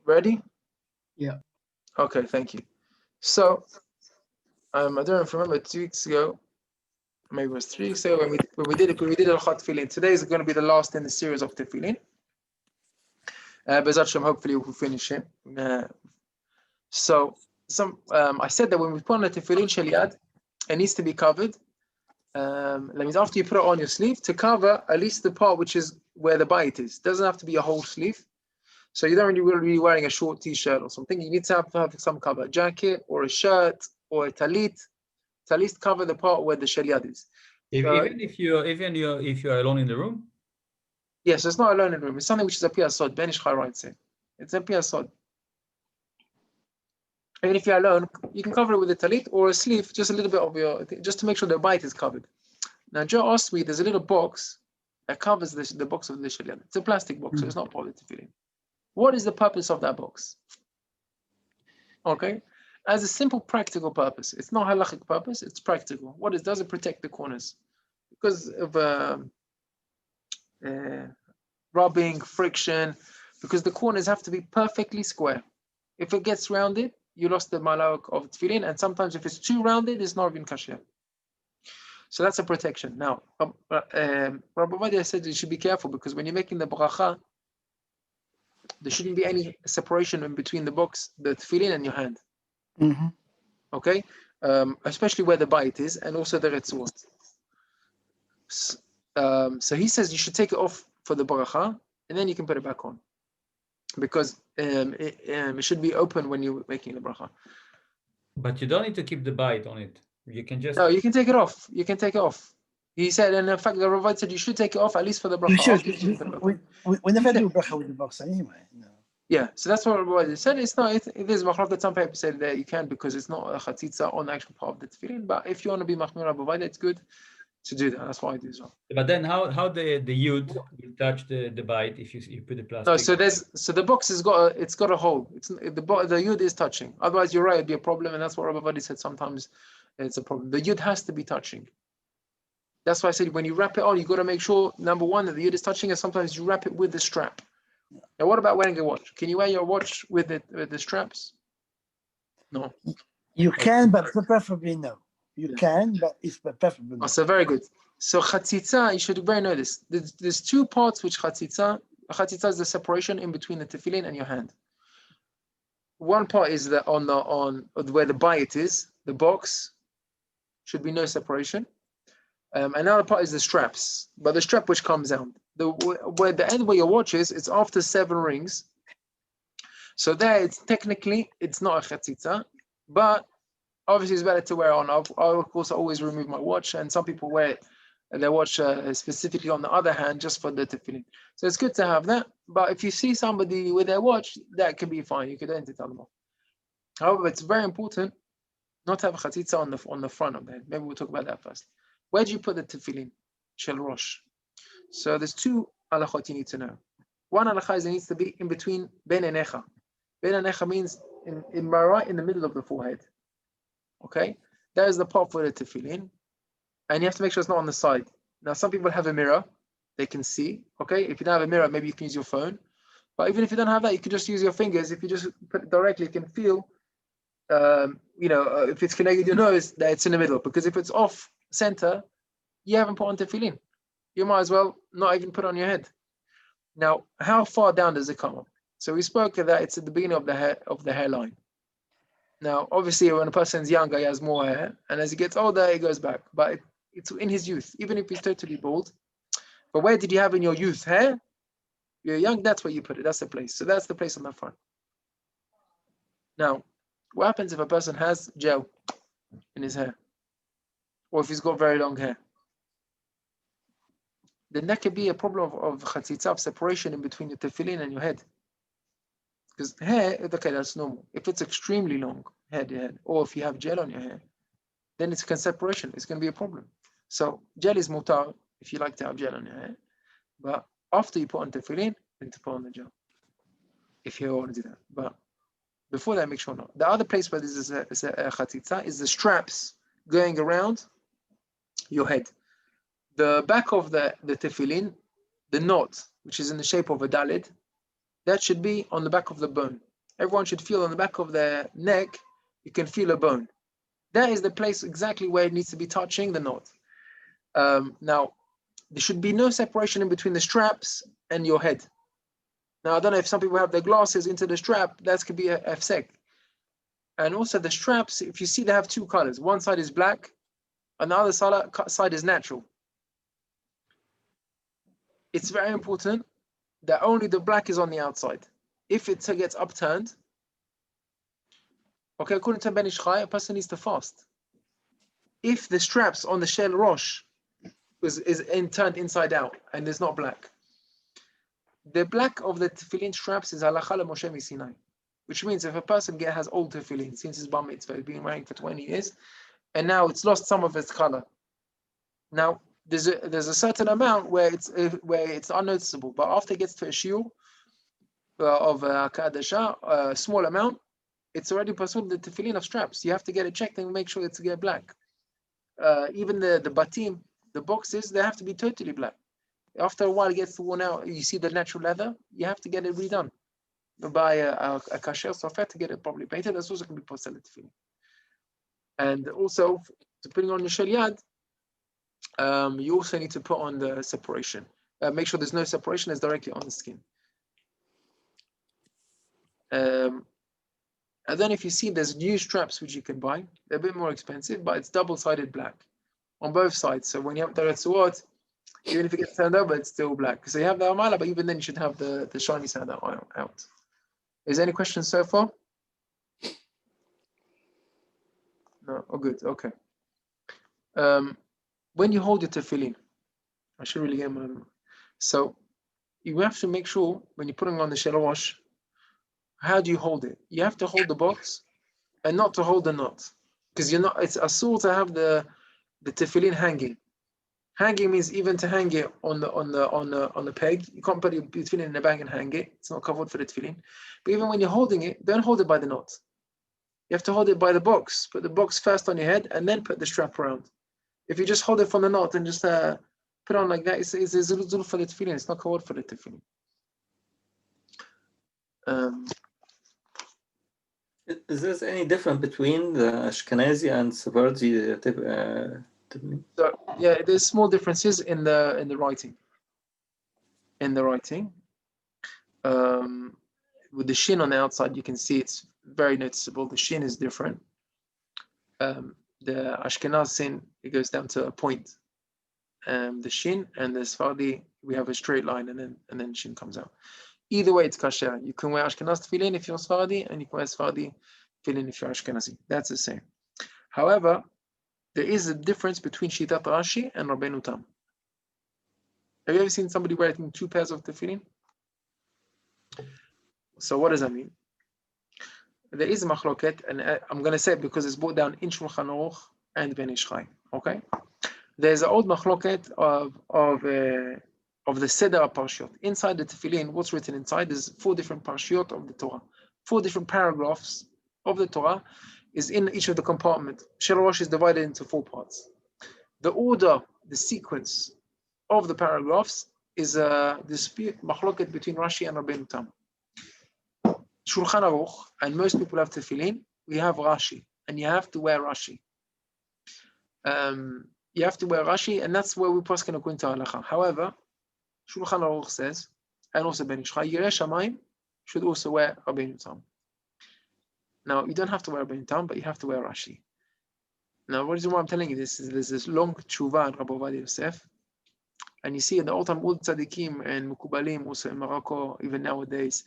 Ready? Yeah. Okay, thank you. So, I don't know if you remember 2 weeks ago, maybe it was 3 weeks ago, when we did Hilchot Tefillin. Today is going to be the last in the series of Tefillin. B'ezrat Hashem, hopefully we'll finish it. I said that when we put on a Tefillin Shel Yad, it needs to be covered. That means after you put it on your sleeve, to cover at least the part which is where the bite is. It doesn't have to be a whole sleeve. So you don't really be wearing a short t-shirt or something. You need to have some cover, a jacket or a shirt or a talit, to at least cover the part where the Shel Yad is. Even if you're alone in the room? Yes, it's not alone in the room. It's something which is a piyasod. Ben Ish Chai writes it. It's a piyasod. Even if you're alone, you can cover it with a talit or a sleeve, just a little bit of just to make sure the bite is covered. Now, Joe asked me, there's a little box that covers the box of the Shel Yad. It's a plastic box, so it's not part of the Tefillin. What is the purpose of that box? Okay, as a simple practical purpose. It's not halachic purpose, it's practical. What does it protect the corners? Because of rubbing, friction, because the corners have to be perfectly square. If it gets rounded, you lost the malak of tefillin, and sometimes if it's too rounded, it's not even kasher. So that's a protection. Now, Rabbi Vadia said you should be careful, because when you're making the bracha, there shouldn't be any separation in between the box, the tefillin, and your hand. Mm-hmm. Okay, especially where the bite is, and also the retzuot. So he says you should take it off for the bracha, and then you can put it back on, because it should be open when you're making the bracha. But you don't need to keep the bite on it. You can just... No, you can take it off. You can take it off. He said, and in fact, the Rav said you should take it off at least for the bracha. We never do bracha with the box anyway. No. Yeah, so that's what Rabbi said. It's not. It is machlok that some people say that you can, because it's not a chatzitza on the actual part of the tefillin. But if you want to be machmir Rabbi, it's good to do that. That's why I do as well. But then how the yud will touch the bite if you put the plastic? No, so the box has got a hole. The yud is touching. Otherwise, you're right, it'd be a problem, and that's what Rabbi Vadi said. Sometimes it's a problem. The yud has to be touching. That's why I said when you wrap it on, you got to make sure, number one, that the yud is touching, and sometimes you wrap it with the strap. Now, what about wearing a watch? Can you wear your watch with the straps? No. You can, but preferably no. You can, but it's preferably no. Oh, so very good. So chatzitza, you should very know this. There's two parts which chatzitza is the separation in between the tefillin and your hand. One part is that on where the bite is, the box, should be no separation. Another part is the straps, but the strap which comes out. Where the end where your watch is, it's after 7 rings. So there, it's technically not a chatzitza, but obviously it's better to wear on. I of course always remove my watch, and some people wear their watch specifically on the other hand just for the tefillin. So it's good to have that. But if you see somebody with their watch, that can be fine. You could enter them off. However, it's very important not to have a chatzitza on the front of the head. Maybe we'll talk about that first. Where do you put the tefillin? Shel rosh. So there's 2 halachot you need to know. One halakha is it needs to be in between ben enecha. Ben enecha means right in the middle of the forehead. Okay, that is the part for the tefillin, and you have to make sure it's not on the side. Now, some people have a mirror; they can see. Okay, if you don't have a mirror, maybe you can use your phone. But even if you don't have that, you can just use your fingers. If you just put it directly, you can feel, if it's connected to your nose, that it's in the middle. Because if it's off center, you haven't put on tefillin. You might as well not even put on your head. Now, how far down does it come up? So we spoke that it's at the beginning of the hairline. Now, obviously, when a person's younger, he has more hair, and as he gets older, it goes back. But it's in his youth, even if he's totally bald. But where did you have in your youth hair? You're young, that's where you put it. That's the place. So that's the place on the front. Now, what happens if a person has gel in his hair? Or if he's got very long hair? Then that could be a problem of chatzitza, of separation in between your tefillin and your head. Because hair, okay, that's normal. If it's extremely long, head, or if you have gel on your hair, then it's a separation. It's going to be a problem. So gel is mutar if you like to have gel on your hair. But after you put on tefillin, then to put on the gel. If you want to do that. But before that, make sure not. The other place where this is a chatzitza is the straps going around your head. The back of the tefillin, the knot, which is in the shape of a dalid, that should be on the back of the bone. everyone should feel on the back of their neck, you can feel a bone. That is the place exactly where it needs to be touching the knot. Now, there should be no separation in between the straps and your head. Now, I don't know if some people have their glasses into the strap, that could be a hefsek. And also the straps, if you see, they have two colors. One side is black, and the other side is natural. It's very important that only the black is on the outside. If it gets upturned, okay, according to Ben Ish Chai, a person needs to fast. If the straps on the shel rosh is turned inside out and it's not black, the black of the tefillin straps is halacha leMoshe Sinai, which means if a person has old tefillin since his bar mitzvah, he's been wearing for 20 years, and now it's lost some of its color. Now there's a certain amount where it's unnoticeable, but after it gets to a shiur of kadasha, a small amount, it's already possible the tefillin of straps. You have to get it checked and make sure it's get black. Even the batim, the boxes, they have to be totally black. After a while, it gets worn out. You see the natural leather, you have to get it redone. You buy a kasher sofer to get it properly painted. That's also going to be posted tefillin. And also, depending on your shel yad, you also need to put on the separation. Make sure there's no separation, it's directly on the skin. And then if you see, there's new straps which you can buy. They're a bit more expensive, but it's double-sided black on both sides. So when you have the retzuot, even if it gets turned over, it's still black. So you have the amala, but even then you should have the shiny side out. Is there any questions so far? No? Oh, good. Okay. When you hold your tefillin, I should really get my... So you have to make sure when you're putting on the shel rosh, how do you hold it? You have to hold the box and not to hold the knot, because you're not. It's asur to have the tefillin hanging. Hanging means even to hang it on the peg. You can't put your tefillin in a bag and hang it. It's not covered for the tefillin. But even when you're holding it, don't hold it by the knot. You have to hold it by the box. Put the box first on your head and then put the strap around. If you just hold it from the knot and just put on like that, it's zulul for the tefillin. It's not covered for the tefillin. Is there any difference between the Ashkenazi and Sephardi tefillin? So yeah, there's small differences in the writing. With the shin on the outside, you can see it's very noticeable. The shin is different. The Ashkenaz sin, it goes down to a point. The shin, and the Sephardi, we have a straight line, and then shin comes out. Either way, it's kasher. You can wear Ashkenaz tefillin if you're Sephardi, and you can wear Sephardi tefillin if you're Ashkenazi. That's the same. However, there is a difference between Shitat Rashi and Rabbeinu Tam. Have you ever seen somebody wearing two pairs of tefillin? So what does that mean? There is a machloket, and I'm going to say it because it's brought down in Shulchan Aruch and Ben Ish Chai. Okay, there's an old machloket of the Seder Parshiot. Inside the tefillin, what's written inside? There's 4 different Parshiot of the Torah. 4 different paragraphs of the Torah is in each of the compartments. Shel Rosh is divided into 4 parts. The order, the sequence of the paragraphs is a dispute, machloket between Rashi and Rabbeinu Tam. Shulchan Aruch, and most people have tefillin, we have Rashi, and you have to wear Rashi. You have to wear Rashi, and that's where we paskin according to halacha. However, Shulchan Aruch says, and also Ben Ish Chai, Yirei Shamayim should also wear Rabbeinu Tam. Now, you don't have to wear Rabbeinu Tam, but you have to wear Rashi. Now, what is why I'm telling you this is there's this long tshuva in Rabbi Ovadia Yosef, and you see in the old time, all tzaddikim and mukubalim, also in Morocco, even nowadays,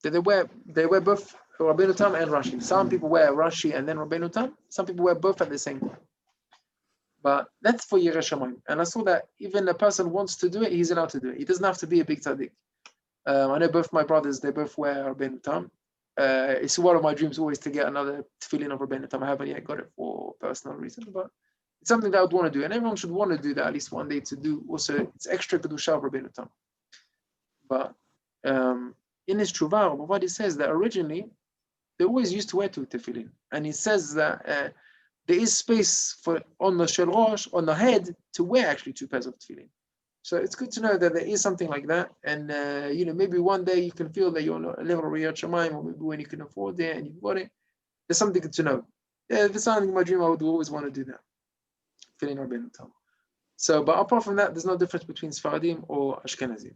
that they wear both Rabbeinu Tam and Rashi. Some people wear Rashi and then Rabbeinu Tam. Some people wear both at the same time. But that's for Yirei Shamayim. And I saw that even a person wants to do it, he's allowed to do it. He doesn't have to be a big tzaddik. I know both my brothers, they both wear Rabbeinu Tam. It's one of my dreams always to get another tefillin of Rabbeinu Tam. I haven't yet got it for personal reasons, but it's something that I would want to do. And everyone should want to do that at least one day to do. Also, it's extra kedusha of Rabbeinu Tam. But in his Tshuva, Rabbi Ovadia says that originally they always used to wear 2 tefillin, and he says that there is space for on the shel rosh, on the head, to wear actually 2 pairs of tefillin. So it's good to know that there is something like that, and maybe one day you can feel that you're on a level of Riyad Shamayim, or maybe when you can afford it and you've got it, there's something good to know. Yeah, if it's something in my dream, I would always want to do that. Feeling Rabbeinu Tam. So, but apart from that, there's no difference between Sfaradim or Ashkenazim.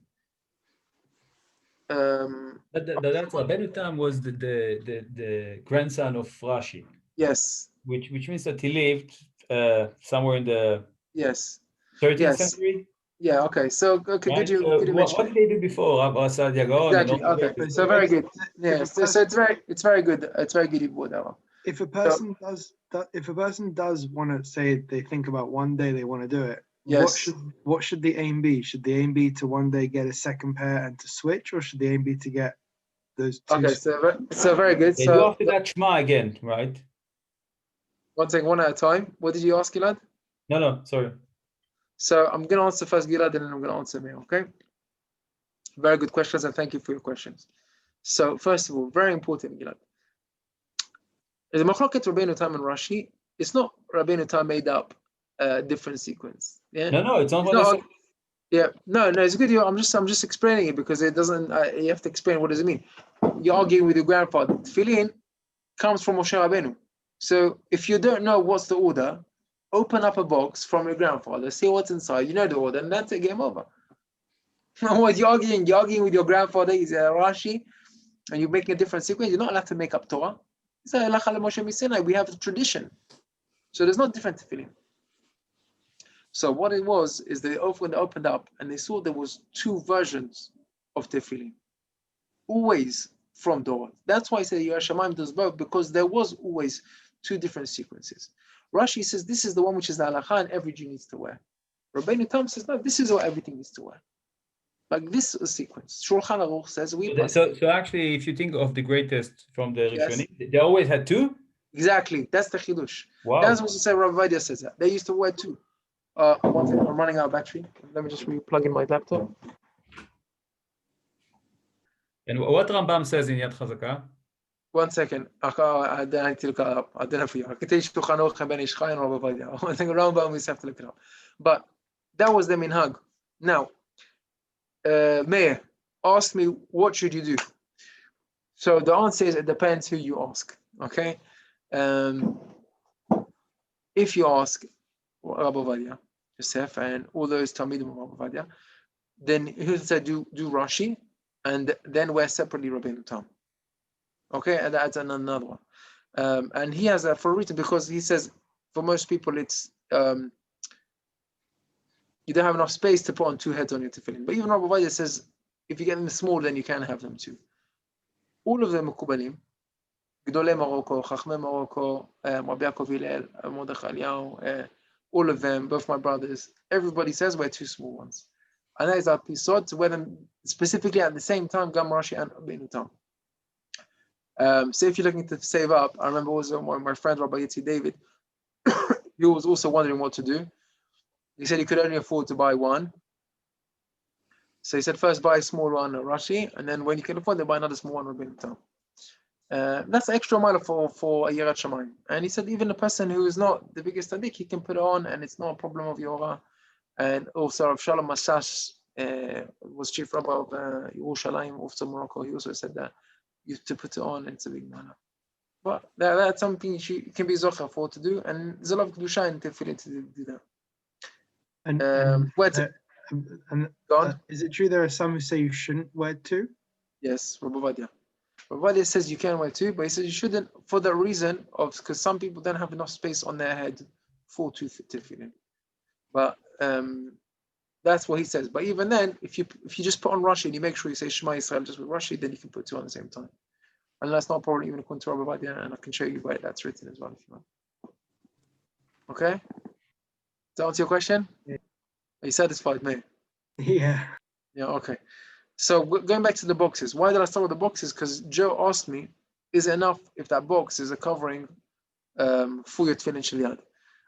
But that's Rabbeinu Tam was the grandson of Rashi. Yes. Which means that he lived somewhere in the 13th century. Yeah. Okay. So Right? good you what did they do before Rabbi Asad Yagon? Exactly. Okay. So very good. Yeah. So it's very good. It's very good you brought that one. If a person does want to say they think about one day they want to do it, yes. What should the aim be? Should the aim be to one day get a second pair and to switch, or should the aim be to get those two? Okay. So very good. They do after that Shema again, right? One thing, one at a time. What did you ask, Gilad? No, sorry. So I'm going to answer first Gilad, and then I'm going to answer me, okay? Very good questions, and thank you for your questions. So first of all, very important, Gilad. The Machloket Rabbeinu Tam and Rashi, it's not Rabbeinu Tam made up a different sequence. Yeah? No, it's not. Yeah, no, it's good. I'm just explaining it because it doesn't. You have to explain what does it mean. You're arguing with your grandfather. Tefillin comes from Moshe Rabbeinu. So if you don't know what's the order, open up a box from your grandfather, see what's inside. You know the order, and that's a game over. What you're arguing with your grandfather is Rashi, and you're making a different sequence. You're not allowed to make up Torah. It's Moshe. We have a tradition, so there's not different tefillin. So what it was is they opened up and they saw there was two versions of tefillin, always from Torah. That's why I say Yerushalayim does both, because there was always two different sequences. Rashi says this is the one which is the halakha and every Jew needs to wear. Rabbeinu Tam says no, this is what everything needs to wear. Like this sequence. Shulchan Aruch says we. So actually, if you think of the greatest from the Rishonim, they always had two. Exactly, that's the chidush. Wow. That's what you say. Rabbi Vadia says that they used to wear two. One thing, I'm running out of battery. Let me just plug in my laptop. And what Rambam says in Yad Chazaka? 1 second. I need to look it up. I don't know for you. I can tell you Shulchan Aruch Ben Ish Chai and Rabbi Vadia. I think Rambam we have to look it up. But that was the minhag. Now, Meir asked me, what should you do? So the answer is it depends who you ask. Okay, if you ask Rabbi Vadia, Yosef, and all those Talmidim of Rabbi Vadia, then he'll say do Rashi, and then wear separately Rabbeinu Tam. Okay, and that's another one. And he has that for a reason, because he says for most people it's you don't have enough space to put on two heads on your tefillin. But even Rabbi Vadia says if you get them small, then you can have them too. All of them are Mekubalim. Gdolei Morocco, Chachmei Morocco, Rabbi Yaakov Hillel, Mordechai Eliyahu, all of them, both my brothers, everybody says wear two small ones. And that is our pisot to wear them specifically at the same time, Gam Rashi and Rabbeinu Tam. So if you're looking to save up, I remember also my friend Rabbi Yitzi David, he was also wondering what to do. He said he could only afford to buy one. So he said first buy a small one, Rashi, and then when you can afford it, buy another small one, Rabbeinu Tam. That's extra mile for a Yirat Shamayim. And he said even a person who is not the biggest tzaddik, he can put it on and it's not a problem of Yorah. And also Rav Shalom Mashash was chief rabbi of Yerushalayim of Morocco. He also said that you have to put it on and it's a big matter. But that's something you can be zocher for to do, and there's a lot of kedusha in tefillin to do that. Is it true there are some who say you shouldn't wear two? Yes, Rabbi Vadia. Rabbi Vadia says you can wear two, but he says you shouldn't for the reason of because some people don't have enough space on their head for two tefillin. But that's what he says. But even then, if you just put on Rashi and you make sure you say Shema Yisrael just with Rashi, then you can put two on the same time. And that's not probably even according to Rabbi Vadia, and I can show you where that's written as well if you want. Okay? Does that answer your question? Yeah. Are you satisfied, mate? Yeah. Yeah, okay. So going back to the boxes. Why did I start with the boxes? Because Joe asked me, is it enough if that box is a covering for your tefillin shel yad?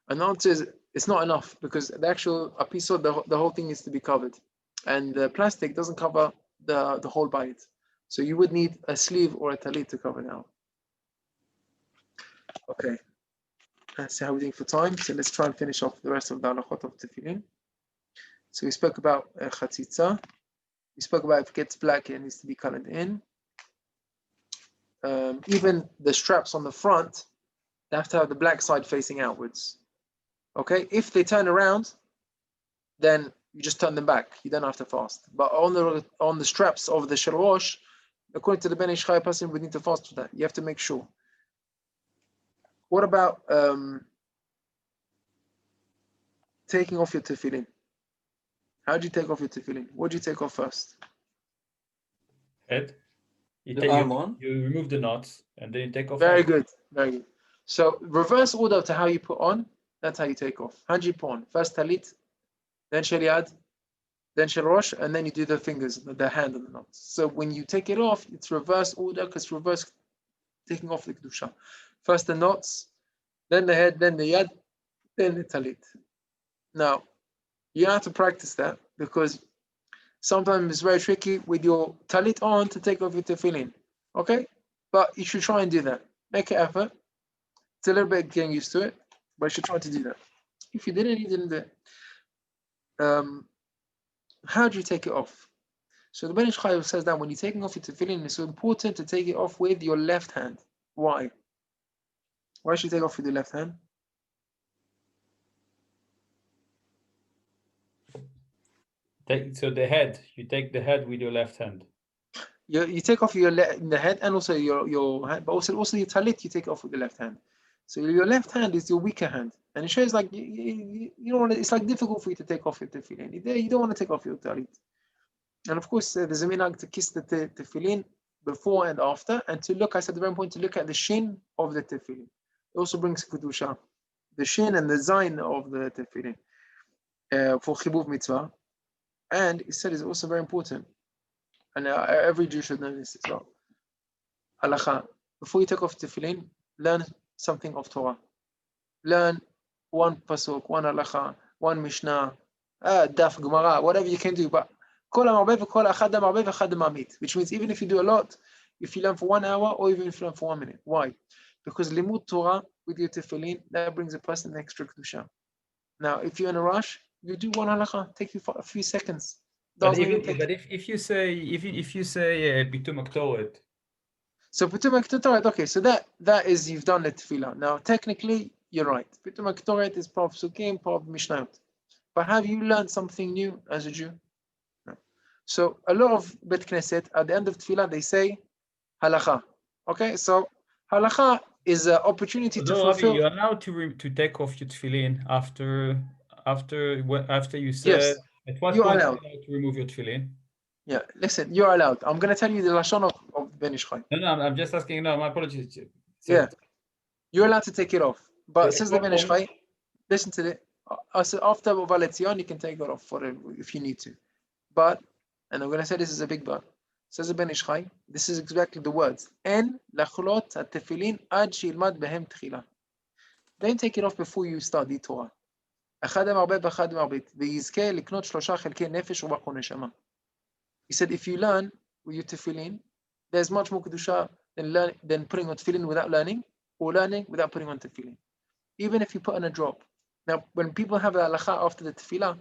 And the answer is it's not enough, because the actual episode, the whole thing needs to be covered. And the plastic doesn't cover the whole bite. So you would need a sleeve or a talit to cover it out. Okay. Let's see how we're doing for time. So let's try and finish off the rest of the halachot of tefillin. So we spoke about chatzitza. We spoke about if it gets black, it needs to be colored in. Even the straps on the front, they have to have the black side facing outwards. Okay, if they turn around, then you just turn them back. You don't have to fast. But on the straps of the shalosh, according to the Ben Ish Chai person, we need to fast for that. You have to make sure. What about taking off your tefillin? How do you take off your tefillin? What do you take off first? Head. You remove the knots and then you take off. Very good. Very good. So reverse order to how you put on. That's how you take off. How do you put on? First talit, then sheliad, then shel-rosh, and then you do the fingers, the hand and the knots. So when you take it off, it's reverse order because reverse taking off the kedusha. First the knots, then the head, then the yad, then the talit. Now, you have to practice that because sometimes it's very tricky with your talit on to take off your tefillin. Okay? But you should try and do that. Make an effort. It's a little bit getting used to it, but you should try to do that. If you didn't do it. How do you take it off? So the Ben Ish Chai says that when you're taking off your tefillin, it's so important to take it off with your left hand. Why? Why should you take off with your left hand? So the head, you take the head with your left hand. You take off the head and also your hand, but also your talit you take off with the left hand. So your left hand is your weaker hand, and it shows like you don't want. It's like difficult for you to take off your tefillin. You don't want to take off your talit. And of course, there's a minhag to kiss the tefillin before and after, and to look. I said the very important to look at the shin of the tefillin. It also brings kedusha, the shin and the zayin of the tefillin for chibuv mitzvah. And he said it's also very important, and every Jew should know this as well. Halacha: before you take off tefillin, learn something of Torah. Learn one pasuk, one halacha, one mishnah, daf gemara, whatever you can do. But which means even if you do a lot, if you learn for 1 hour or even if you learn for 1 minute. Why? Because limud Torah with your tefillin, that brings a person extra kedusha. Now, if you're in a rush, you do one halacha, take you for a few seconds. But if you say bitum aktoret. So bitum aktoret, okay, so that is you've done the tefillah. Now, technically, you're right. Bitum aktoret is part of Sukkim, part of Mishnayot. But have you learned something new as a Jew? No. So a lot of Bet Knesset, at the end of tefillah, they say halacha. Okay, so halacha is an opportunity to fulfill. You're allowed to take off your tefillin after you said. Yes, at what you're point allowed to remove your tefillin? Yeah, listen, you're allowed. I'm going to tell you the lashon of Ben Ish Chai. No, I'm just asking. No, my apologies. So, yeah, you're allowed to take it off. But says the Ben Ish Chai, listen to it. So after Valetzion, you can take it off if you need to. But, and I'm going to say this is a big but. Says the Ben Ish Chai, this is exactly the words. En lachlot at-tefillin ad shilmad behem tchila. Don't take it off before you study Torah. אחד המרבה ואחד המרבית, ויזכה לקנות 3 חלקי נפש ורוח ונשמה. He said, if you learn with your tefillin, there's much more kedusha than putting on tefillin without learning, or learning without putting on tefillin. Even if you put on a drop. Now, when people have the halacha after the tefillah,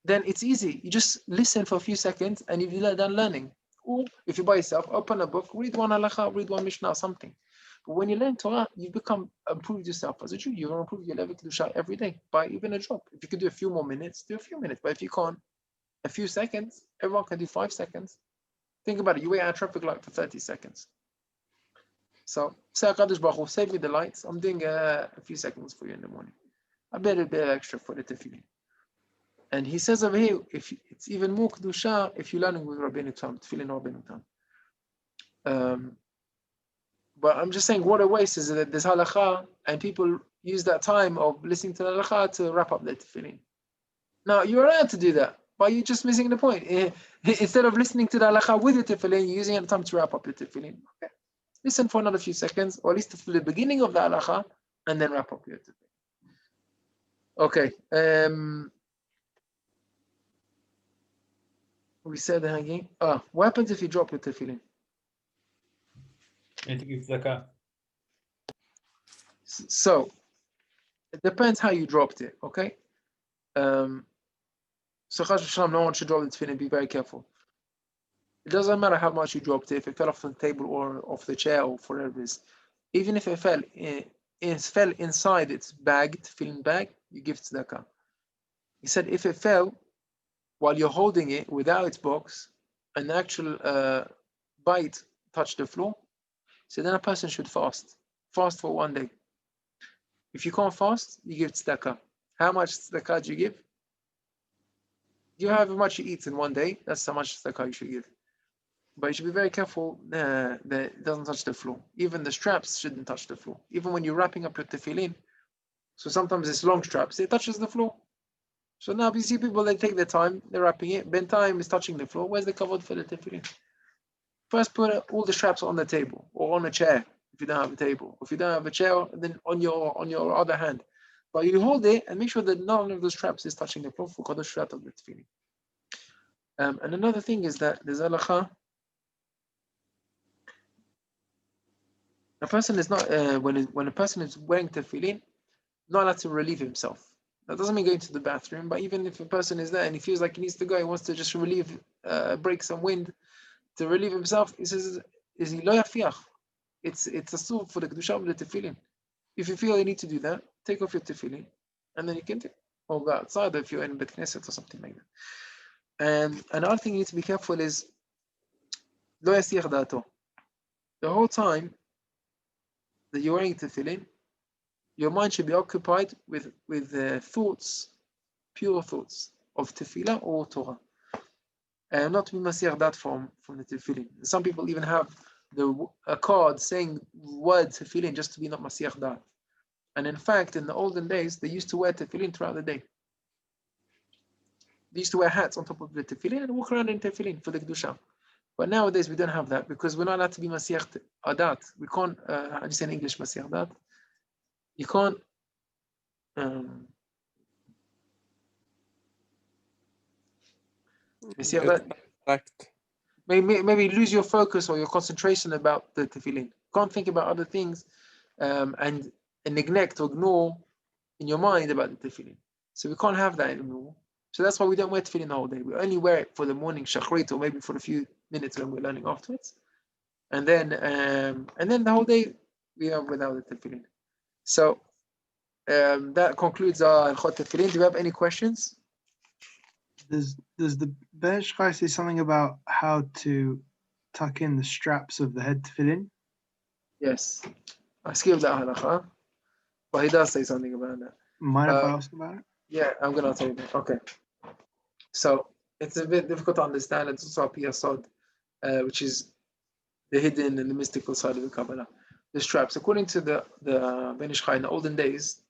then it's easy. You just listen for a few seconds and you're done learning. Or if you by yourself, open a book, read one halacha, read one mishnah or something. But when you learn Torah, you improved yourself as a Jew. You're going to improve your level of kedusha every day by even a drop. If you could do a few more minutes, do a few minutes. But if you can't, a few seconds, everyone can do 5 seconds. Think about it. You wait at a traffic light for 30 seconds. So, say HaKadosh Baruch Hu, save me the lights. I'm doing a few seconds for you in the morning. I bet a bit extra for the tefillin. And he says over here, if it's even more kedusha if you're learning with Rabbi Netanel, tefillin Rabbi Netanel. But I'm just saying, what a waste is that there's halacha, and people use that time of listening to the halacha to wrap up their tefillin. Now, you're allowed to do that, but you're just missing the point. Instead of listening to the halacha with your tefillin, you're using it time to wrap up your tefillin. Okay. Listen for another few seconds, or at least for the beginning of the halacha, and then wrap up your tefillin. Okay. We said the hanging. What happens if you drop your tefillin? You need to give zakah. So, it depends how you dropped it, okay? So chas v'shalom, no one should drop the tefillin. Be very careful. It doesn't matter how much you dropped it, if it fell off the table or off the chair or whatever it is. Even if it fell inside its bag, tefillin bag, you give tzedakah. He said if it fell while you're holding it without its box, and the actual bite touched the floor, so then a person should fast. Fast for 1 day. If you can't fast, you give tzedakah. How much tzedakah do you give? You have how much you eat in 1 day, that's how much tzedakah you should give. But you should be very careful that it doesn't touch the floor. Even the straps shouldn't touch the floor. Even when you're wrapping up your tefillin, so sometimes it's long straps, it touches the floor. So now you see people, they take their time, they're wrapping it, Ben time is touching the floor. Where's the kavod for the tefillin? First put all the straps on the table or on a chair if you don't have a table. If you don't have a chair, then on your other hand. But you hold it and make sure that none of the straps is touching the floor for kodesh shrat of the tefillin. And another thing is that there's halacha. A person is not when a person is wearing tefillin, not allowed to relieve himself. That doesn't mean going to the bathroom, but even if a person is there and he feels like he needs to go, he wants to just break some wind to relieve himself. He says, "Is he lo yafiach?" It's a soul for the kedusha of the tefillin. If you feel you need to do that, take off your tefillin, and then you can or go outside if you're in Bet Knesset or something like that. And another thing you need to be careful is lo yasich dato. The whole time that you're wearing tefillin, your mind should be occupied with thoughts, pure thoughts of tefillah or Torah, and not to be masir dat from the tefillin. Some people even have a card saying word tefillin just to be not masir dat. And in fact, in the olden days, they used to wear tefillin throughout the day. They used to wear hats on top of the tefillin and walk around in tefillin for the kedusha. But nowadays we don't have that because we're not allowed to be masir adat. We can't. How do you say in English masir dat? You can't. Maybe lose your focus or your concentration about the tefillin. Can't think about other things, and neglect or ignore in your mind about the tefillin. So we can't have that anymore. So that's why we don't wear tefillin the whole day. We only wear it for the morning shachrit or maybe for a few minutes when we're learning afterwards, and then the whole day we are without the tefillin. So that concludes our Hilchot Tefillin. Do you have any questions? Does the Ben Ish Chai say something about how to tuck in the straps of the head tefillin? Yes, I skipped that halacha, but he does say something about that. Mind if I ask about it? Yeah, I'm gonna tell you that. Okay, so it's a bit difficult to understand. It's also a piyasod, which is the hidden and the mystical side of the Kabbalah. The straps, according to the Ben Ish Chai, in the olden days,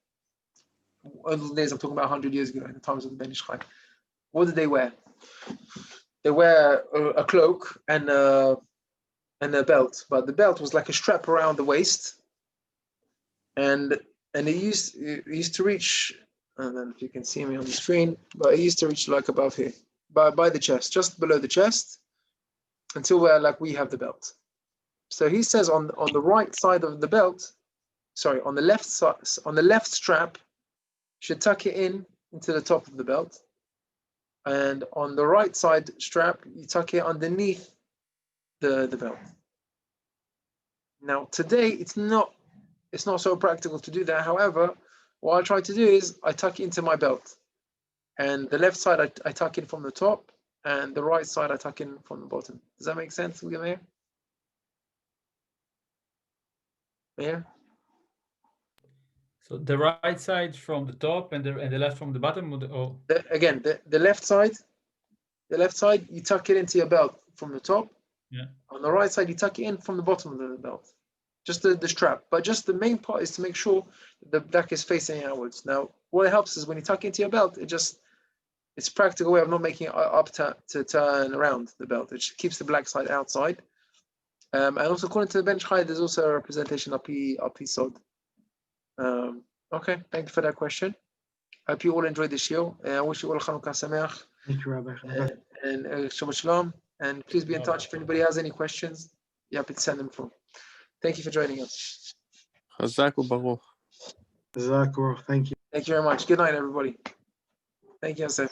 I'm talking about 100 years ago, in the times of the Ben Ish Chai, what did they wear? They wear a cloak and a belt, but the belt was like a strap around the waist, and it used to reach. I don't know if you can see me on the screen, but it used to reach like above here, by the chest, just below the chest, until where we have the belt. So he says on the right side of the belt, on the left side, on the left strap, you should tuck it into the top of the belt, and on the right side strap, you tuck it underneath the belt. Now today it's not so practical to do that. However, what I try to do is I tuck it into my belt, and the left side I tuck in from the top, and the right side I tuck in from the bottom. Does that make sense? Yeah. So the right side from the top and the left from the bottom. The left side you tuck it into your belt from the top. Yeah. On the right side you tuck it in from the bottom of the belt. Just the strap, but just the main part is to make sure the back is facing outwards. Now, what it helps is when you tuck into your belt, it's a practical way of not making it up to turn around the belt. It keeps the black side outside. And also, according to the Ben Ish Chai, there's also a representation of Sod. Okay, thank you for that question. I hope you all enjoyed the shiur. I wish you all Chanukah Sameach. Thank you, Rabbi. And Shabbat Shalom. And please be in touch if anybody has any questions. You're happy to send them through. Thank you for joining us. Chazak u'baruch. Chazak u'baruch. Thank you. Thank you very much. Good night, everybody. Thank you, Yosef.